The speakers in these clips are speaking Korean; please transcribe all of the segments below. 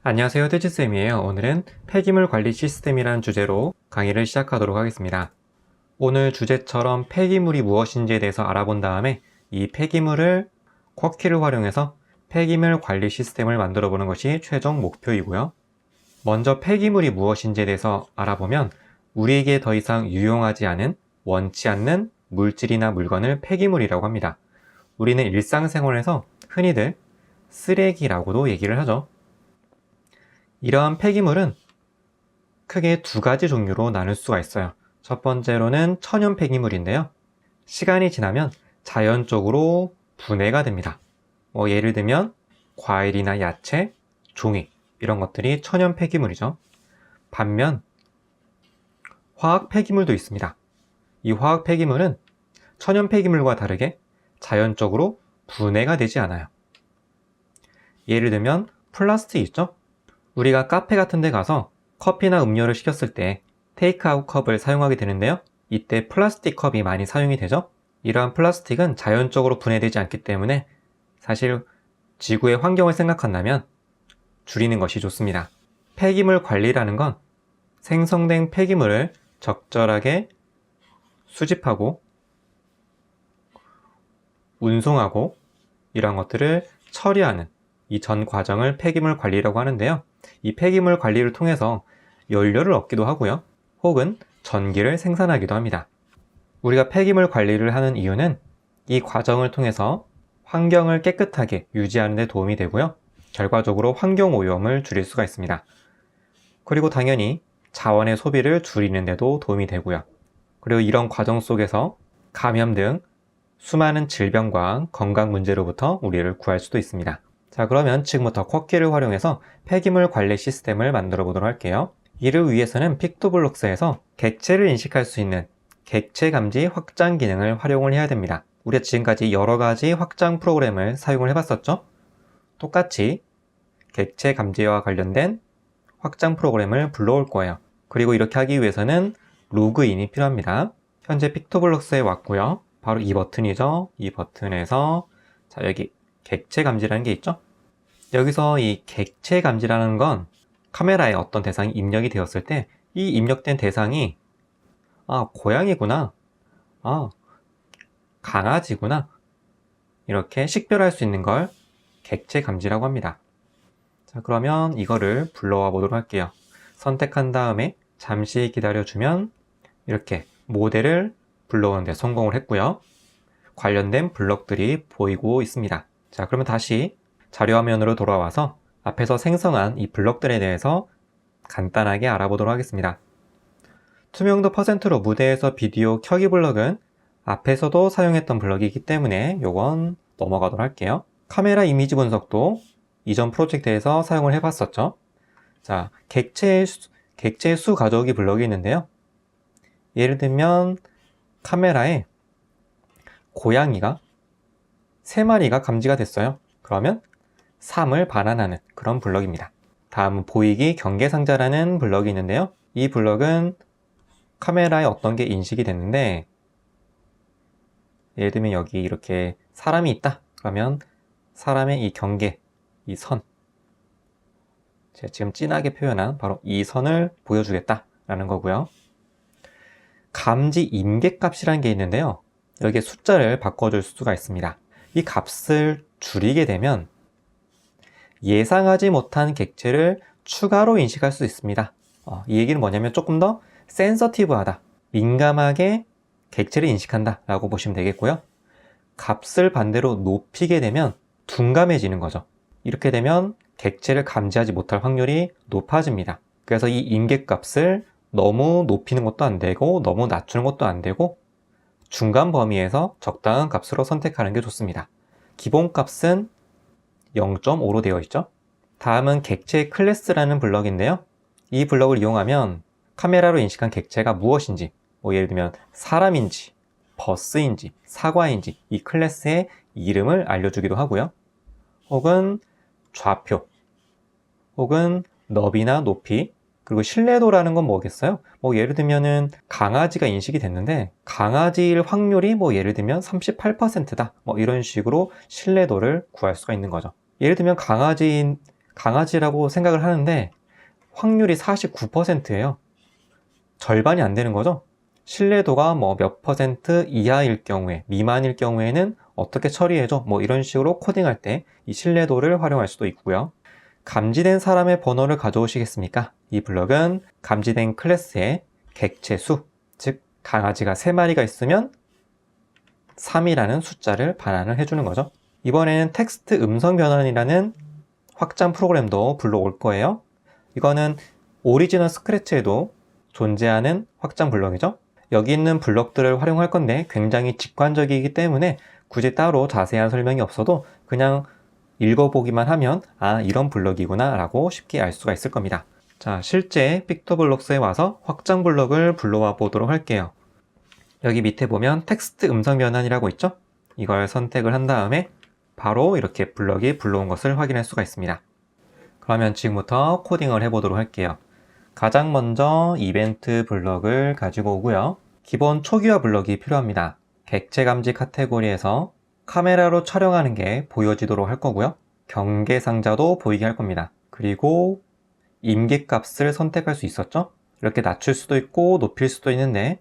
안녕하세요, 떼지쌤이에요. 오늘은 폐기물 관리 시스템이라는 주제로 강의를 시작하도록 하겠습니다. 오늘 주제처럼 폐기물이 무엇인지에 대해서 알아본 다음에 이 폐기물을 쿼키를 활용해서 폐기물 관리 시스템을 만들어 보는 것이 최종 목표이고요. 먼저 폐기물이 무엇인지에 대해서 알아보면 우리에게 더 이상 유용하지 않은, 원치 않는 물질이나 물건을 폐기물이라고 합니다. 우리는 일상생활에서 흔히들 쓰레기라고도 얘기를 하죠. 이러한 폐기물은 크게 두 가지 종류로 나눌 수가 있어요. 첫 번째로는 천연 폐기물인데요. 시간이 지나면 자연적으로 분해가 됩니다. 예를 들면 과일이나 야채, 종이 이런 것들이 천연 폐기물이죠. 반면 화학 폐기물도 있습니다. 이 화학 폐기물은 천연 폐기물과 다르게 자연적으로 분해가 되지 않아요. 예를 들면 플라스틱 있죠? 우리가 카페 같은 데 가서 커피나 음료를 시켰을 때 테이크아웃 컵을 사용하게 되는데요. 이때 플라스틱 컵이 많이 사용이 되죠. 이러한 플라스틱은 자연적으로 분해되지 않기 때문에 사실 지구의 환경을 생각한다면 줄이는 것이 좋습니다. 폐기물 관리라는 건 생성된 폐기물을 적절하게 수집하고 운송하고 이러한 것들을 처리하는 이 전 과정을 폐기물 관리라고 하는데요. 이 폐기물 관리를 통해서 연료를 얻기도 하고요. 혹은 전기를 생산하기도 합니다. 우리가 폐기물 관리를 하는 이유는 이 과정을 통해서 환경을 깨끗하게 유지하는 데 도움이 되고요. 결과적으로 환경오염을 줄일 수가 있습니다. 그리고 당연히 자원의 소비를 줄이는 데도 도움이 되고요. 그리고 이런 과정 속에서 감염 등 수많은 질병과 건강 문제로부터 우리를 구할 수도 있습니다. 자, 그러면 지금부터 쿼키를 활용해서 폐기물 관리 시스템을 만들어 보도록 할게요. 이를 위해서는 픽토블록스에서 객체를 인식할 수 있는 객체 감지 확장 기능을 활용을 해야 됩니다. 우리가 지금까지 여러 가지 확장 프로그램을 사용을 해봤었죠? 똑같이 객체 감지와 관련된 확장 프로그램을 불러올 거예요. 그리고 이렇게 하기 위해서는 로그인이 필요합니다. 현재 픽토블록스에 왔고요. 바로 이 버튼이죠. 이 버튼에서 자, 여기 객체 감지라는 게 있죠. 여기서 이 객체 감지라는 건 카메라에 어떤 대상이 입력이 되었을 때 이 입력된 대상이 고양이구나, 강아지구나 이렇게 식별할 수 있는 걸 객체 감지라고 합니다. 자, 그러면 이거를 불러와 보도록 할게요. 선택한 다음에 잠시 기다려주면 이렇게 모델을 불러오는데 성공을 했고요. 관련된 블럭들이 보이고 있습니다. 자, 그러면 다시 자료화면으로 돌아와서 앞에서 생성한 이 블럭들에 대해서 간단하게 알아보도록 하겠습니다. 투명도 %로 무대에서 비디오 켜기 블럭은 앞에서도 사용했던 블럭이기 때문에 요건 넘어가도록 할게요. 카메라 이미지 분석도 이전 프로젝트에서 사용을 해봤었죠. 자, 객체의 수 가져오기 블럭이 있는데요. 예를 들면 카메라에 고양이가 3마리가 감지가 됐어요. 그러면 3을 반환하는 그런 블럭입니다. 다음은 보이기 경계상자라는 블럭이 있는데요. 이 블럭은 카메라에 어떤 게 인식이 됐는데 예를 들면 여기 이렇게 사람이 있다. 그러면 사람의 이 경계, 이 선, 제가 지금 진하게 표현한 바로 이 선을 보여주겠다라는 거고요. 감지 임계값이라는 게 있는데요. 여기에 숫자를 바꿔줄 수가 있습니다. 이 값을 줄이게 되면 예상하지 못한 객체를 추가로 인식할 수 있습니다. 이 얘기는 뭐냐면 조금 더 센서티브하다, 민감하게 객체를 인식한다 라고 보시면 되겠고요. 값을 반대로 높이게 되면 둔감해지는 거죠. 이렇게 되면 객체를 감지하지 못할 확률이 높아집니다. 그래서 이 임계값을 너무 높이는 것도 안 되고 너무 낮추는 것도 안 되고 중간 범위에서 적당한 값으로 선택하는 게 좋습니다. 기본 값은 0.5로 되어 있죠. 다음은 객체 클래스라는 블럭인데요. 이 블럭을 이용하면 카메라로 인식한 객체가 무엇인지, 예를 들면 사람인지, 버스인지, 사과인지 이 클래스의 이름을 알려주기도 하고요. 혹은 좌표, 혹은 너비나 높이, 그리고 신뢰도라는 건 뭐겠어요? 뭐 예를 들면은 강아지가 인식이 됐는데 강아지일 확률이 뭐 예를 들면 38%다. 뭐 이런 식으로 신뢰도를 구할 수가 있는 거죠. 예를 들면 강아지라고 생각을 하는데 확률이 49%예요. 절반이 안 되는 거죠. 신뢰도가 뭐 몇 퍼센트 이하일 경우에, 미만일 경우에는 어떻게 처리해줘? 뭐 이런 식으로 코딩할 때 이 신뢰도를 활용할 수도 있고요. 감지된 사람의 번호를 가져오시겠습니까? 이 블럭은 감지된 클래스의 객체 수, 즉 강아지가 3마리가 있으면 3이라는 숫자를 반환을 해주는 거죠. 이번에는 텍스트 음성 변환이라는 확장 프로그램도 불러올 거예요. 이거는 오리지널 스크래치에도 존재하는 확장 블럭이죠. 여기 있는 블럭들을 활용할 건데 굉장히 직관적이기 때문에 굳이 따로 자세한 설명이 없어도 그냥 읽어보기만 하면 아, 이런 블럭이구나 라고 쉽게 알 수가 있을 겁니다. 자, 실제 픽토블록스에 와서 확장 블럭을 불러와 보도록 할게요. 여기 밑에 보면 텍스트 음성 변환이라고 있죠? 이걸 선택을 한 다음에 바로 이렇게 블럭이 불러온 것을 확인할 수가 있습니다. 그러면 지금부터 코딩을 해보도록 할게요. 가장 먼저 이벤트 블럭을 가지고 오고요. 기본 초기화 블럭이 필요합니다. 객체 감지 카테고리에서 카메라로 촬영하는 게 보여지도록 할 거고요. 경계 상자도 보이게 할 겁니다. 그리고 임기 값을 선택할 수 있었죠? 이렇게 낮출 수도 있고 높일 수도 있는데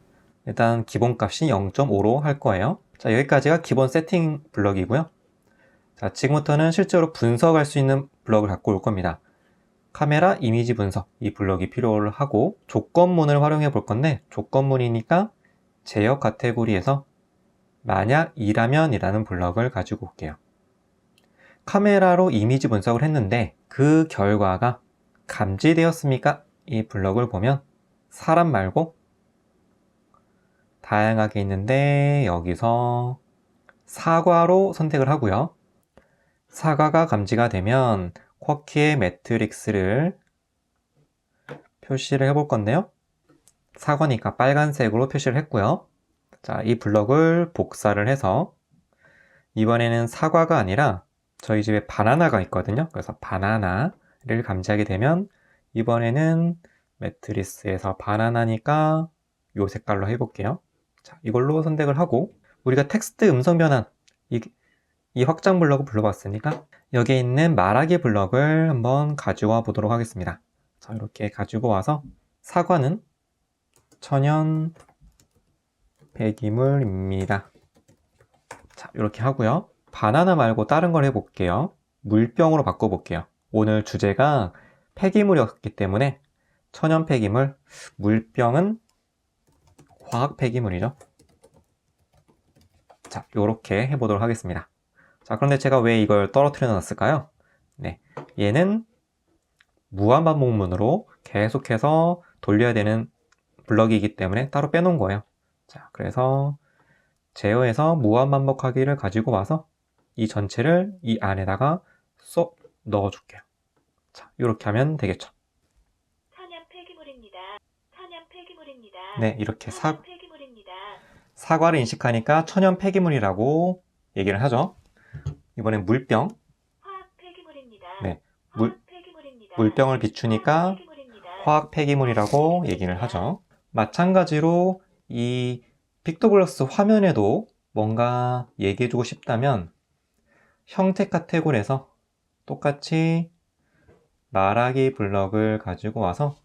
일단 기본 값이 0.5로 할 거예요. 자, 여기까지가 기본 세팅 블럭이고요. 자, 지금부터는 실제로 분석할 수 있는 블럭을 갖고 올 겁니다. 카메라 이미지 분석, 이 블럭이 필요하고 조건문을 활용해 볼 건데 조건문이니까 제어 카테고리에서 만약 이라면 이라는 블럭을 가지고 올게요. 카메라로 이미지 분석을 했는데 그 결과가 감지되었습니까? 이 블럭을 보면 사람 말고 다양하게 있는데 여기서 사과로 선택을 하고요. 사과가 감지가 되면 쿼키의 매트릭스를 표시를 해볼 건데요. 사과니까 빨간색으로 표시를 했고요. 자, 이 블럭을 복사를 해서 이번에는 사과가 아니라 저희 집에 바나나가 있거든요. 그래서 바나나를 감지하게 되면 이번에는 매트리스에서 바나나니까 이 색깔로 해볼게요. 자, 이걸로 선택을 하고 우리가 텍스트 음성 변환 이 확장 블럭을 불러봤으니까 여기에 있는 말하기 블럭을 한번 가져와 보도록 하겠습니다. 자, 이렇게 가지고 와서 사과는 천연 폐기물입니다. 자, 이렇게 하고요. 바나나 말고 다른 걸 해볼게요. 물병으로 바꿔볼게요. 오늘 주제가 폐기물이었기 때문에 천연 폐기물, 물병은 화학 폐기물이죠. 자, 이렇게 해보도록 하겠습니다. 자, 그런데 제가 왜 이걸 떨어뜨려 놨을까요? 네, 얘는 무한반복문으로 계속해서 돌려야 되는 블럭이기 때문에 따로 빼놓은 거예요. 자, 그래서 제어해서 무한반복하기를 가지고 와서 이 전체를 이 안에다가 쏙 넣어줄게요. 자, 이렇게 하면 되겠죠. 천연 폐기물입니다. 천연 폐기물입니다. 네, 이렇게 천연 폐기물입니다. 사과를 인식하니까 천연 폐기물이라고 얘기를 하죠. 이번엔 물병. 화학 폐기물입니다. 네, 화학 폐기물입니다. 물병을 비추니까 화학 폐기물입니다. 화학 폐기물이라고 얘기를 하죠. 마찬가지로 이 픽토블럭스 화면에도 뭔가 얘기해주고 싶다면 형태 카테고리에서 똑같이 말하기 블럭을 가지고 와서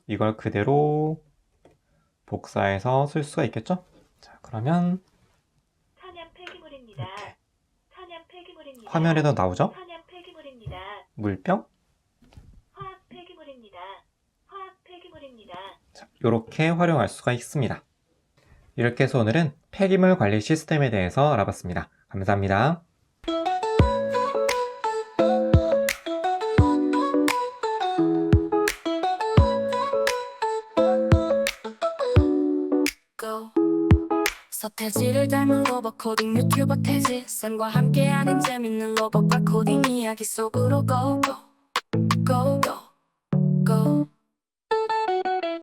이걸 그대로 복사해서 쓸 수가 있겠죠? 자, 그러면 천연 폐기물입니다. 이렇게 천연 폐기물입니다. 화면에도 나오죠? 천연 폐기물입니다. 물병. 화학 폐기물입니다. 화학 폐기물입니다. 자, 이렇게 활용할 수가 있습니다. 이렇게 해서 오늘은 폐기물 관리 시스템에 대해서 알아봤습니다. 감사합니다. 서태지를 닮은 로봇 코딩 유튜버 태지 쌤과 함께하는 재밌는 로봇과 코딩 이야기 속으로 go go go